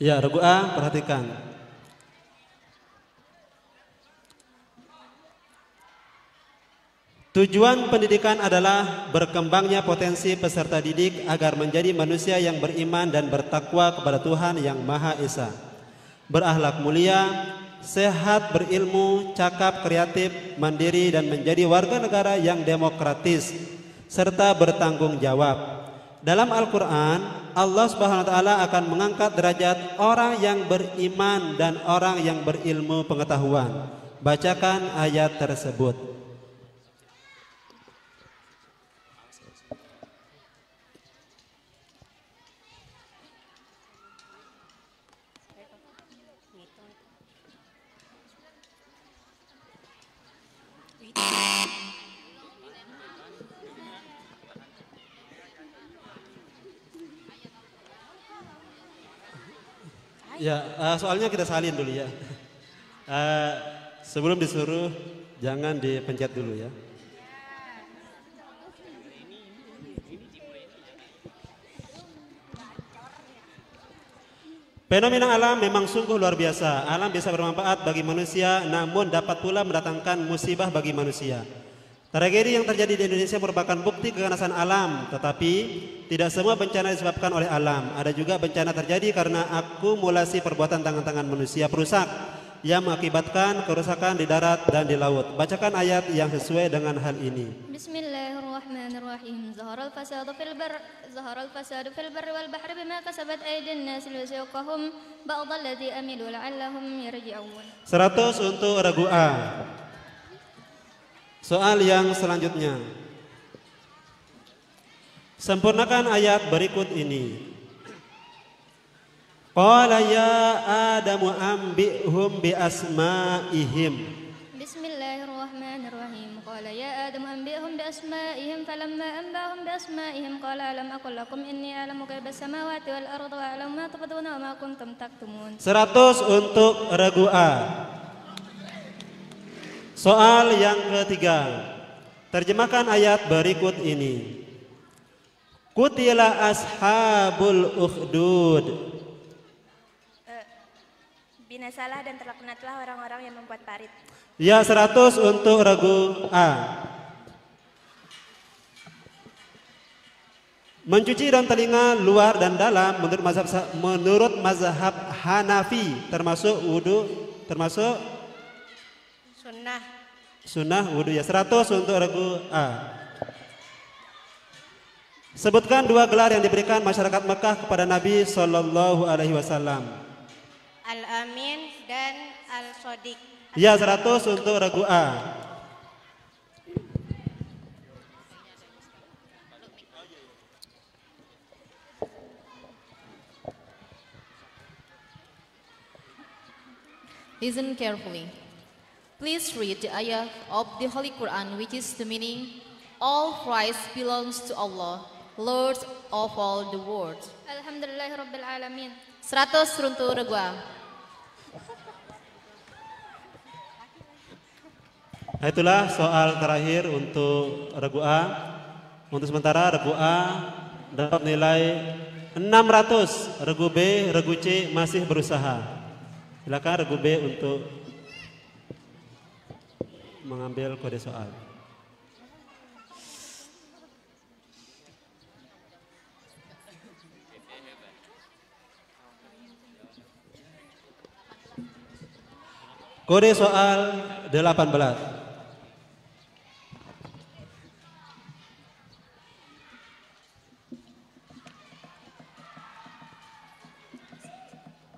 Ya, regu A, perhatikan. Tujuan pendidikan adalah berkembangnya potensi peserta didik agar menjadi manusia yang beriman dan bertakwa kepada Tuhan yang Maha Esa, berakhlak mulia, sehat, berilmu, cakap, kreatif, mandiri, dan menjadi warga negara yang demokratis serta bertanggung jawab. Dalam Al-Quran, Allah Subhanahu wa Ta'ala akan mengangkat derajat orang yang beriman dan orang yang berilmu pengetahuan. Bacakan ayat tersebut. Ya, soalnya kita salin dulu ya. Sebelum disuruh, jangan dipencet dulu ya. Fenomena alam memang sungguh luar biasa. Alam bisa bermanfaat bagi manusia, namun dapat pula mendatangkan musibah bagi manusia. Tragedi yang terjadi di Indonesia merupakan bukti keganasan alam, tetapi tidak semua bencana disebabkan oleh alam. Ada juga bencana terjadi karena akumulasi perbuatan tangan-tangan manusia perusak yang mengakibatkan kerusakan di darat dan di laut. Bacakan ayat yang sesuai dengan hal ini. Bismillahirrahmanirrahim. Zaharal fasadu fil barri wal bahri bima kasabat aydin nas liyuziqahum ba'dalladzi amilu la'allahum yarji'un. 100 untuk regu A. Soal yang selanjutnya. Sempurnakan ayat berikut ini. Qala ya Adamu ambihum bi asma'ihim. Bismillahirrahmanirrahim. Qala ya Adamu ambihum bi asma'ihim falamma anbahum bi asma'ihim qala alam aqul lakum inni a'lamu ghaibas samawati wal ardi wa a'lamu ma tubduna wa ma kuntum taktumun. 100 untuk regu A. Soal yang ketiga. Terjemahkan ayat berikut ini. Qutila ashabul ukhdud. Binasalah dan terlaknatlah orang-orang yang membuat parit. Ya, 100 untuk regu A. Mencuci dan telinga luar dan dalam menurut mazhab Hanafi termasuk wudu, termasuk sunnah wudu ya. 100 untuk regu A. Sebutkan dua gelar yang diberikan masyarakat Mekah kepada Nabi Sallallahu Alaihi Wasallam. Al-Amin dan Al-Sodiq. Ya, 100 untuk regu A. Listen carefully. Please read the ayah of the Holy Quran, which is the meaning, all praise belongs to Allah, Lord of all the world. Alhamdulillahirabbil alamin. 100 untuk regu A. Nah, itulah soal terakhir untuk regu A. Untuk sementara regu A dapat nilai 600. Regu B, regu C masih berusaha. Silakan regu B untuk mengambil kode soal. Kode soal 18.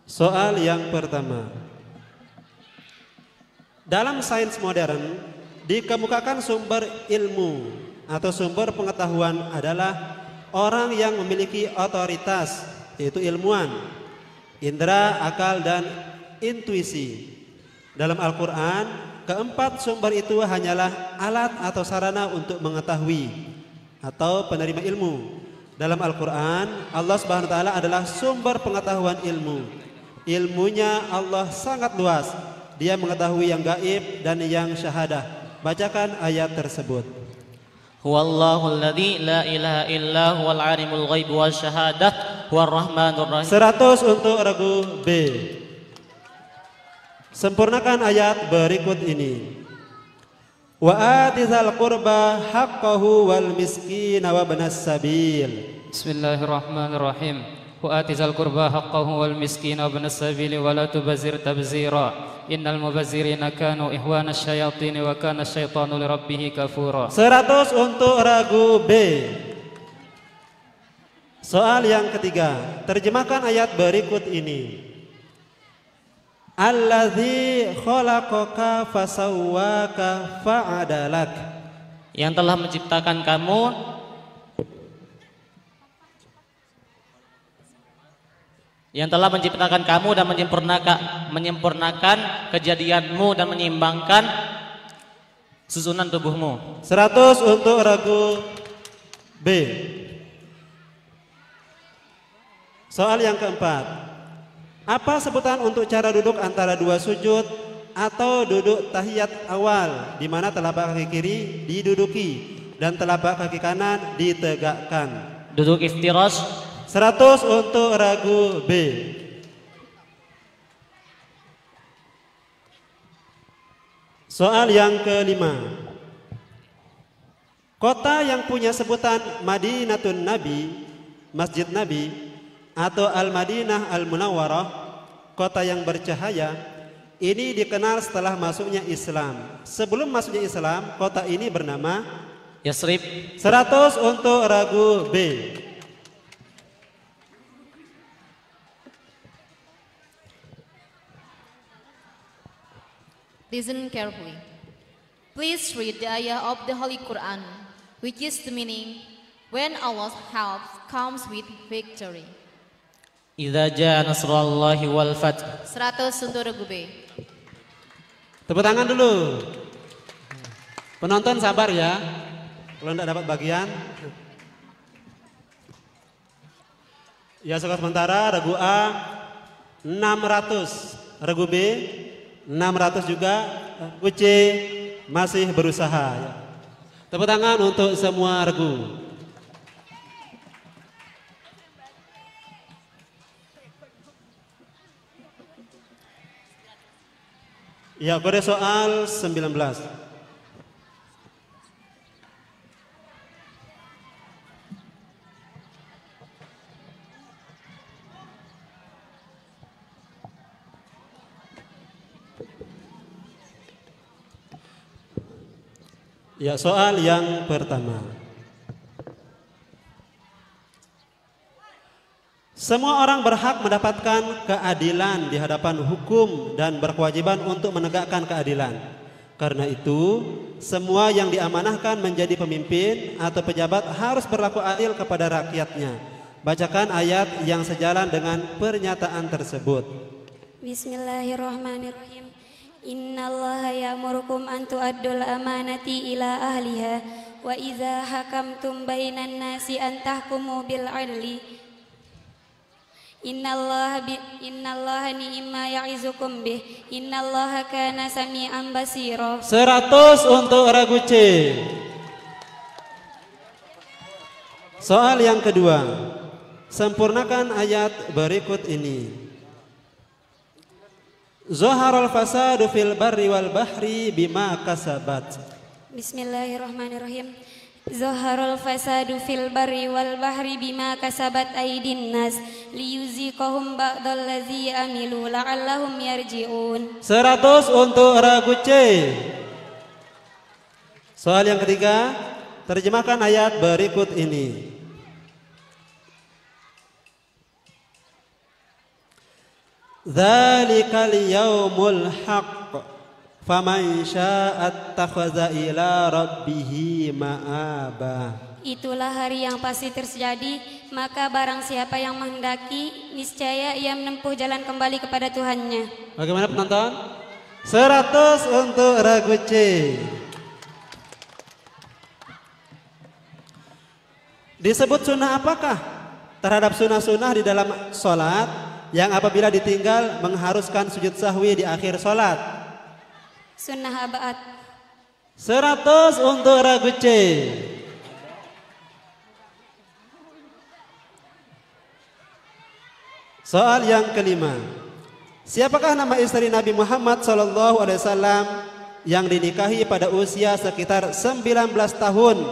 Soal yang pertama. Dalam sains modern dikemukakan sumber ilmu atau sumber pengetahuan adalah orang yang memiliki otoritas, yaitu ilmuwan, indera, akal, dan intuisi. Dalam Al-Quran, keempat sumber itu hanyalah alat atau sarana untuk mengetahui atau penerima ilmu. Dalam Al-Quran, Allah Subhanahu wa Ta'ala adalah sumber pengetahuan ilmu. Ilmunya Allah sangat luas. Dia mengetahui yang gaib dan yang syahadah. Bacakan ayat tersebut. Huwallahu alladzi la ilaha illa huwal alimul ghaib wasyahadah huwar rahmanur rahim. 100 untuk regu B. Sempurnakan ayat berikut ini. Wa atizal qurba haqqahu wal miskina wa ibnas sabil. Bismillahirrahmanirrahim. Wa atizal qurba haqqahu wal miskina wa ibnas sabil wa la tubazzir tabzira. Innal mubazzirina kanu ihwana syayatin wa kana syaitanu li rabbih kafura. 100 untuk regu B. Soal yang ketiga, terjemahkan ayat berikut ini. Allazi khalaqaka fasawwaka fa'adalak. Yang telah menciptakan kamu dan menyempurnakan kejadianmu dan menyeimbangkan susunan tubuhmu. 100 untuk regu B. Soal yang keempat, apa sebutan untuk cara duduk antara dua sujud atau duduk tahiyat awal, di mana telapak kaki kiri diduduki dan telapak kaki kanan ditegakkan? Duduk iftirash. 100 untuk regu B. Soal yang kelima, kota yang punya sebutan Madinatun Nabi, Masjid Nabi, atau Al-Madinah Al-Munawwarah, kota yang bercahaya, ini dikenal setelah masuknya Islam. Sebelum masuknya Islam, kota ini bernama Yasrib. 100 untuk regu B. Listen carefully. Please read the ayah of the Holy Quran, which is the meaning, when Allah's help comes with victory. Idza jaa nasrullahi wal fath. 100 untuk regu B. Tepuk tangan dulu. Penonton sabar ya, kalau tidak dapat bagian. Ya, skor sementara regu A 600, regu B 600 juga, regu C masih berusaha. Tepuk tangan untuk semua regu. Ya, kode soal 19. Ya, soal yang pertama. Semua orang berhak mendapatkan keadilan di hadapan hukum dan berkewajiban untuk menegakkan keadilan. Karena itu, semua yang diamanahkan menjadi pemimpin atau pejabat harus berlaku adil kepada rakyatnya. Bacakan ayat yang sejalan dengan pernyataan tersebut. Bismillahirrahmanirrahim. Innallaha ya'murukum an tu'addul amanati ila ahliha wa idza hakamtum bainan nasi an tahkumu bil 'adli. Innallaha ni'ma ya'izukum bih. Innallaha kana sami'an basira. 100 untuk regu C. Soal yang kedua, sempurnakan ayat berikut ini. Zaharul fasadu fil barri wal bahri bima kasabat. Bismillahirrahmanirrahim. Zaharul fasadu fil barri wal bahri bima kasabat aydin nas liyuziqahum ba'dallazi amilu la'allahum yarji'un. 100 untuk regu C. Soal yang ketiga, terjemahkan ayat berikut ini. Dzalikal yaumul haqq faman syaa'a attakhadha ila rabbih ma'aba. Itulah hari yang pasti terjadi, maka barang siapa yang menghendaki, niscaya ia menempuh jalan kembali kepada Tuhannya. Bagaimana penonton? 100 untuk regu C. Disebut sunnah apakah terhadap sunnah-sunnah di dalam sholat yang apabila ditinggal mengharuskan sujud sahwi di akhir sholat? Sunnah abaat. 100 untuk regu C. Soal yang kelima. Siapakah nama istri Nabi Muhammad SAW yang dinikahi pada usia sekitar 19 tahun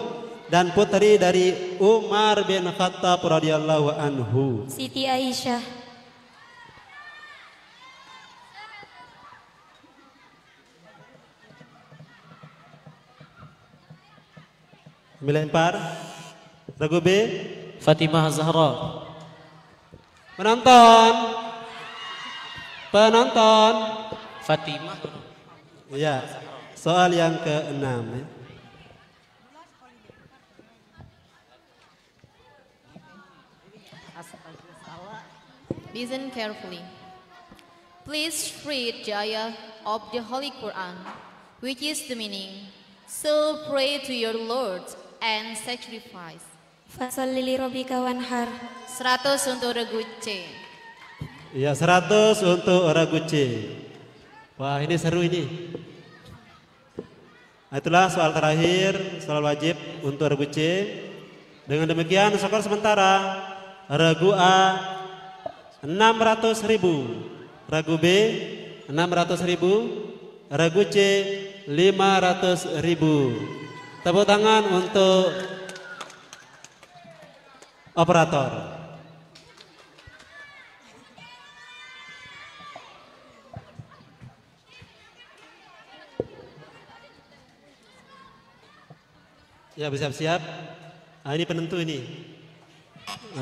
dan putri dari Umar bin Khattab radhiyallahu anhu? Siti Aisyah. Melempar. Ragu B. Fatimah Zahra. Penonton. Fatimah. Ya. Soal yang keenam. Ya. Listen carefully. Please read the ayah of the Holy Quran, which is the meaning. So pray to your Lord and sacrifice. Fasholli li rabbika wanhar. 100 untuk regu C. Ya, 100 untuk ragu C. Wah, ini seru ini. Nah, itulah soal terakhir, soal wajib untuk ragu C. Dengan demikian skor sementara ragu A 600.000, ragu B 600.000, ragu C 500.000. Tepuk tangan untuk operator. Ya, bersiap-siap. Nah, ini penentu ini.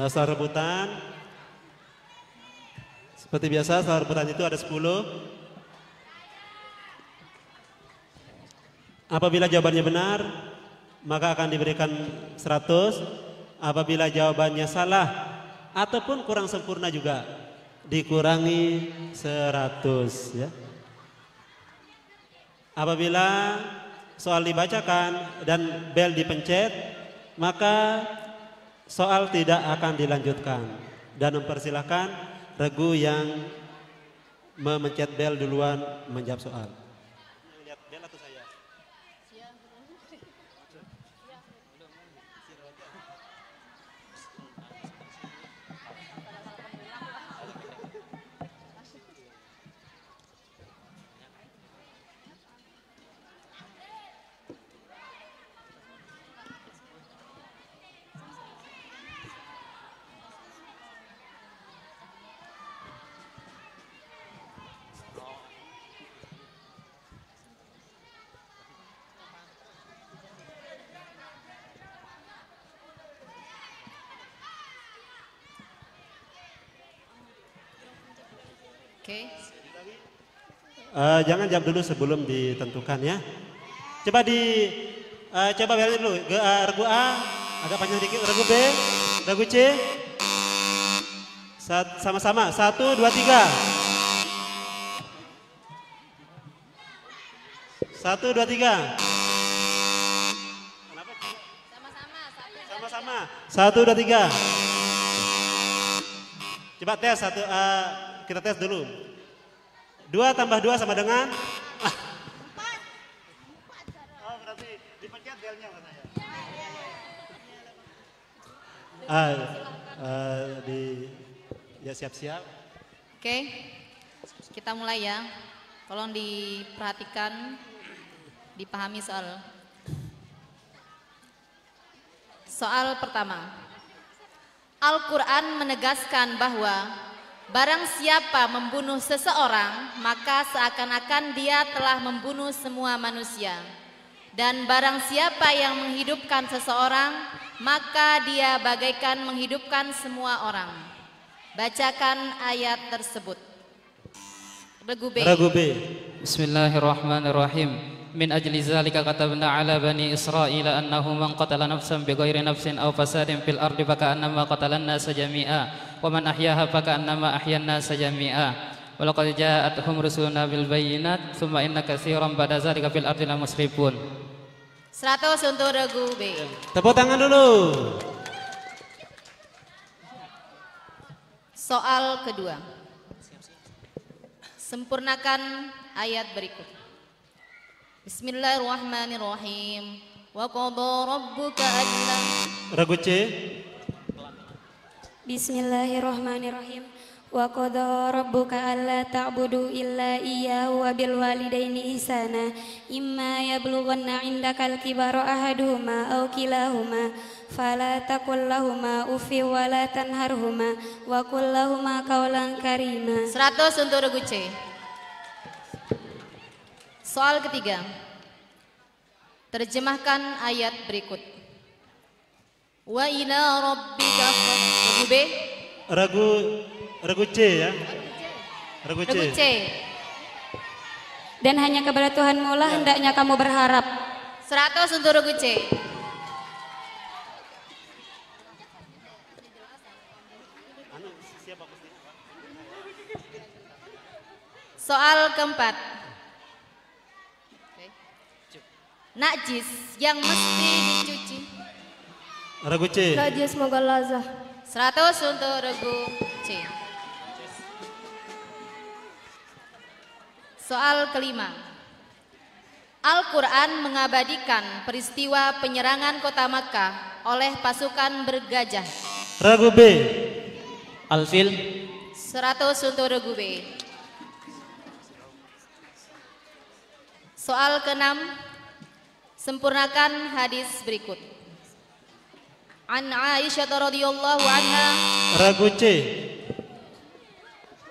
Soal rebutan. Seperti biasa, soal rebutan itu ada 10. Apabila jawabannya benar, maka akan diberikan 100. Apabila jawabannya salah ataupun kurang sempurna juga, dikurangi 100 ya. Apabila soal dibacakan dan bel dipencet, maka soal tidak akan dilanjutkan dan mempersilahkan regu yang memencet bel duluan menjawab soal. Lihat bel atau saya? Oke. Jangan jawab dulu sebelum ditentukan ya. Coba coba belnya dulu. Regu A agak panjang dikit. Regu B, regu C. Sama-sama. 1, 2, 3. 1, 2, 3. Sama-sama. 1, 2, 3. Coba tes satu. Kita tes dulu. 2 tambah 2 sama dengan 4. Oh, berarti dipencet belnya katanya. Ya siap-siap. Oke. Kita mulai ya. Tolong diperhatikan, dipahami soal. Soal pertama. Al-Quran menegaskan bahwa barang siapa membunuh seseorang, maka seakan-akan dia telah membunuh semua manusia. Dan barang siapa yang menghidupkan seseorang, maka dia bagaikan menghidupkan semua orang. Bacakan ayat tersebut. Regu B. Regu B. Bismillahirrahmanirrahim. Min ajli zalika katabna ala bani Israila annahu man qatala nafsan bighairi nafsin aw fasadin fil ardi faka'annama qatalan nasa jami'a wa man ahyaha faka'annama ahyan nasa jami'a wa laqad ja'atuhum rusuluna bil bayyinat thumma inna katsiran ba'da zalika fil ardi lamusrifun. 100 untuk regu B. Tepuk tangan dulu. Soal kedua. Sempurnakan ayat berikut. Bismillahirrahmanirrahim. Wa qada rabbuka alla. Regu C. Bismillahirrahmanirrahim. Wa qadha rabbuka alla ta'budu illa iyyahu wa bil walidaini ihsana imma yablughanna 'indakal kibara ahaduhuma aw kilahuma fala taqul lahumā uffin wa la tanharhumā wa qul lahumā qawlan karīmā. 100 untuk regu C. Soal ketiga. Terjemahkan ayat berikut. Wa ila rabbika regu B. Regu C ya. Regu Regu C. Dan hanya kepada Tuhanmu lah hendaknya kamu berharap. 100 untuk regu C. Soal keempat. Najis yang mesti dicuci. Regu C. Najis mughalazah. 100 untuk regu C. Soal kelima. Al-Quran mengabadikan peristiwa penyerangan kota Makkah oleh pasukan bergajah. Regu B. Al-Fil. 100 untuk regu B. Soal keenam. Sempurnakan hadis berikut. An Aisyah radhiyallahu anha. Regu C.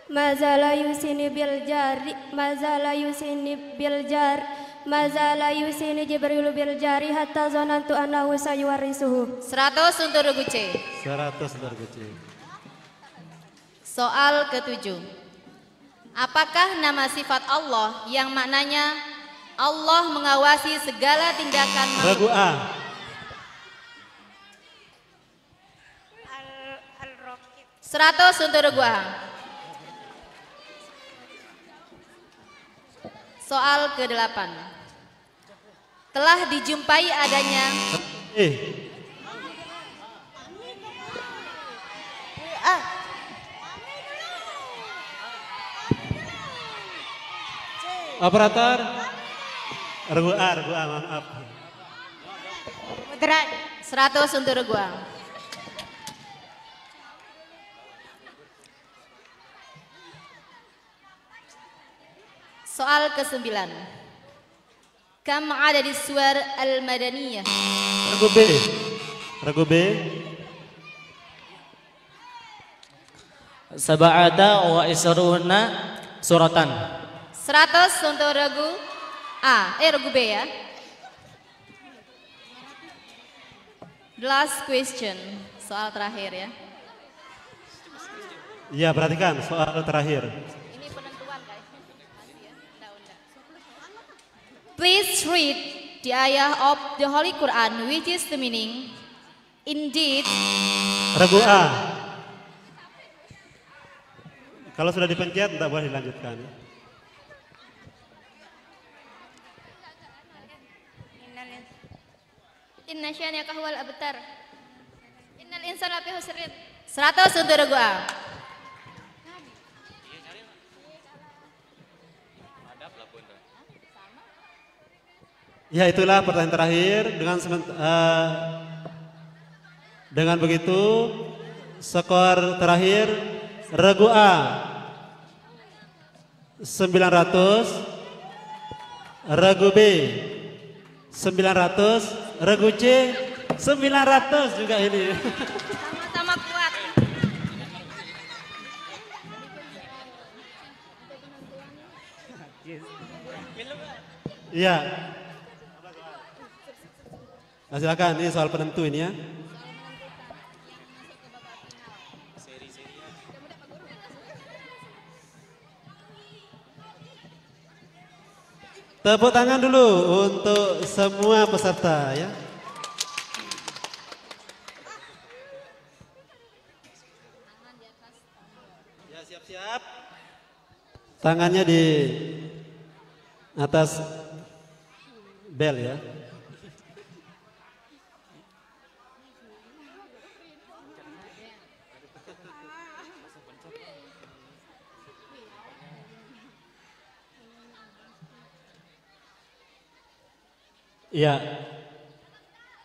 Mazala yusini bil jari, mazala yusini bil jar, mazala yusini Jibril bil jari hatta zanantu annahu sayuwarisuhu. 100 untuk regu C. 100 untuk regu C. Soal ketujuh. Apakah nama sifat Allah yang maknanya Allah mengawasi segala tindakan Regu makhluk? A. Al-Raqib. 100 untuk regu A. Soal ke-8. Telah dijumpai adanya Operator. Regu A, maaf. 100 untuk regu A. Soal ke-9. Kam ada di suar al-madaniyah? Regu B. Regu B. Sab'ata wa isruna suratan. 100 untuk regu A, regu B ya. Last question, soal terakhir ya. Ya, perhatikan soal terakhir. Ini penentuan guys. Please read the ayah of the Holy Quran which is the meaning. Indeed. Regu A. Kalau sudah dipencet tidak boleh dilanjutkan. Inna syani'aka huwal abtar. Innal insana lafi khusrin. 100 untuk regu A. Ya, itulah pertanyaan terakhir. Dengan begitu skor terakhir regu A 900, regu B 900, regu C 900 juga ini. Sama-sama kuat. Iya. Nah, silakan, ini soal penentu ini ya. Tepuk tangan dulu untuk semua peserta ya. Ya, siap-siap. Tangannya di atas bel ya. Ya,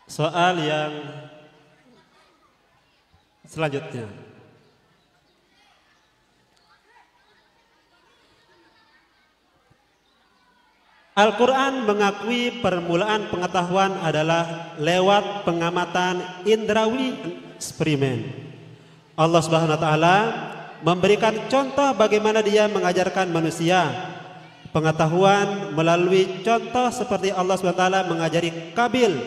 soal yang selanjutnya. Al-Quran mengakui permulaan pengetahuan adalah lewat pengamatan indrawi eksperimen. Allah Subhanahu wa taala memberikan contoh bagaimana Dia mengajarkan manusia pengetahuan melalui contoh seperti Allah Subhanahu wa taala mengajari Kabil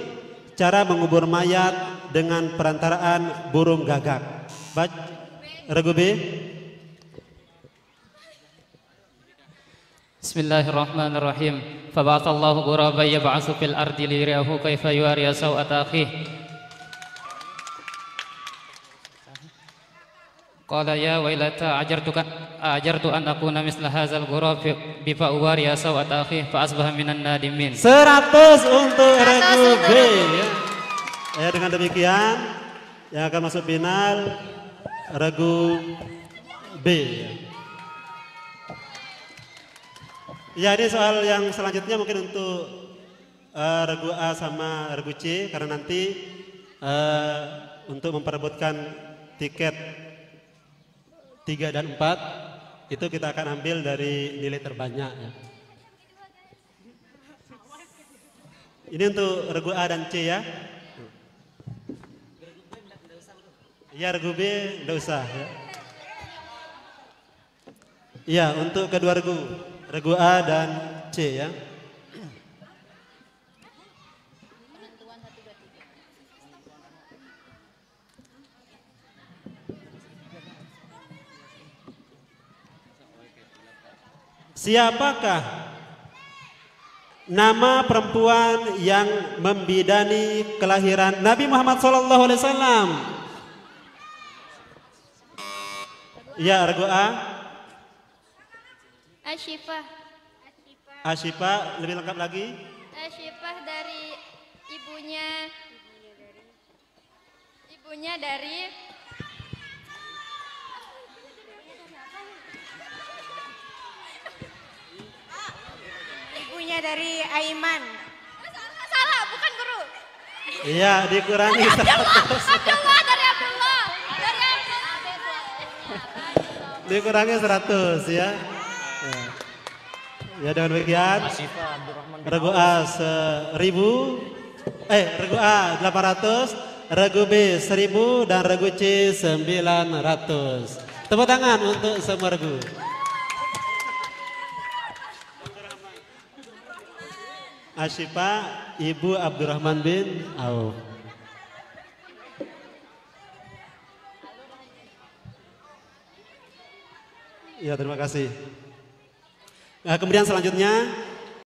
cara mengubur mayat dengan perantaraan burung gagak. Regu B. Bismillahirrahmanirrahim. Fab'atsallahu ghuraban yab'atsu fil ardi liyuriyahu kaifa yuwari sawata akhihi. Qala ya wailata ajartu an akuna misla hadzal ghurab bi fa uwari sawata akhihi fa asbaha minan nadimin. 100 untuk regu B ya. Dengan demikian yang akan masuk final regu B. Ya, ini soal yang selanjutnya mungkin untuk regu A sama regu C, karena nanti untuk memperebutkan tiket 3 dan 4 itu kita akan ambil dari nilai terbanyak ya. Ini untuk regu A dan C ya. Ya, regu B enggak usah ya. Ya, untuk kedua regu A dan C ya. Siapakah nama perempuan yang membidani kelahiran Nabi Muhammad SAW? Ya, regu A. Asyifah. Asyifah, lebih lengkap lagi. Asyifah dari ibunya dari Aiman. Salah, bukan guru. Iya, dikurangi 100. Abdullah dari Abdullah. Dikurangi 100 ya. Ya, dengan demikian regu A 1000, regu A 800, regu B 1000 dan regu C 900. Tepuk tangan untuk semua regu. Asyifa Ibu Abdurrahman bin Auf. Ya, terima kasih. Nah, kemudian selanjutnya